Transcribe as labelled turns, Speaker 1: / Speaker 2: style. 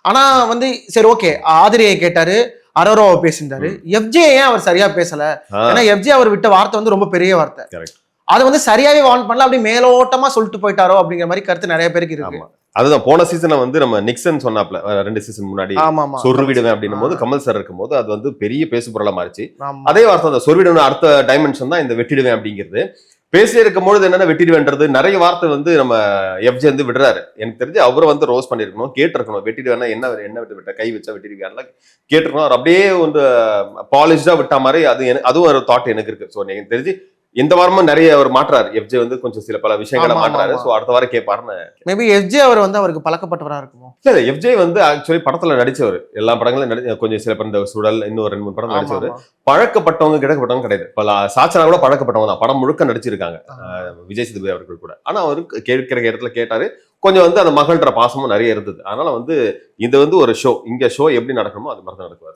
Speaker 1: ஆனா வந்து சரி ஓகே ஆதிரியை கேட்டாரு, அரோராவை பேசியிருந்தாரு. எஃப்ஜே ஏன் அவர் சரியா பேசல? ஏன்னா எஃப்ஜே அவர் விட்ட வார்த்தை வந்து ரொம்ப பெரிய வார்த்தை. அது வந்து சரியாவே வார்ன் பண்ணல, அப்படி மேலோட்டமா சொல்லிட்டு போயிட்டாரோ அப்படிங்கிற மாதிரி கருத்து நிறைய பேருக்கு இருக்கு.
Speaker 2: அதுதான் போன சீசன்ல வந்து நம்ம நிக்சன் சொன்னாப்ல 2 சீசன் முன்னாடி சொருவிடுவேன் அப்படின்னும் போது கமல் சார் இருக்கும் போது அது வந்து பெரிய பேசு பொருளா மாறிச்சு. அதே வார்த்தை அந்த சொருவிடுவேன் அடுத்த டைமென்ஷன் தான் இந்த வெட்டிடுவேன் அப்படிங்கிறது. பேசி இருக்கும் பொழுது என்னன்னா வெட்டிடுவேன்றது நிறைய வார்த்தை வந்து நம்ம எஃப்ஜே வந்து விடுறாரு. எனக்கு தெரிஞ்சு அவரை வந்து ரோஸ் பண்ணிருக்கணும், கேட்டிருக்கணும். வெட்டிடுவேன்னா என்ன விட்ட கை வச்சா வெட்டிடுவேன் கேட்டிருக்கணும். அவர் அப்படியே வந்து பாலிஷ்டா விட்டா மாதிரி அதுவும் ஒரு தாட் எனக்கு இருக்கு. ஸோ எனக்கு தெரிஞ்சு இந்த வாரமும் நிறைய அவர் மாற்றாரு. எஃப்ஜே வந்து கொஞ்சம் சில பல விஷயங்களை மாற்றாரு. சோ அடுத்த வாரம் கேட்பாருன்னு
Speaker 1: மேபி எஃப்ஜே அவர் வந்து அவருக்கு பழக்கப்பட்டவரா இருக்குமோ.
Speaker 2: இல்ல எஃப்ஜே வந்து ஆக்சுவலி படத்துல நடிச்சவர், எல்லா படங்களும் கொஞ்சம் சில இந்த சுடல் இன்னும் 2-3 படம் நடிச்சவர். பழக்கப்பட்டவங்க கிடைக்கப்பட்டவங்க கிடையாது. இப்ப சாச்சனா கூட பழக்கப்பட்டவங்க தான், படம் முழுக்க நடிச்சிருக்காங்க விஜய் சேதுபதி அவர்கள் கூட. ஆனா அவரு கேட்கிற இடத்துல கேட்டாரு, கொஞ்சம் வந்து அந்த மகள்ன்ற பாசமும் நிறைய இருந்தது. அதனால வந்து இது வந்து ஒரு ஷோ, இங்க ஷோ எப்படி நடக்கணுமோ அது மாதிரி தான் நடக்குவாரு.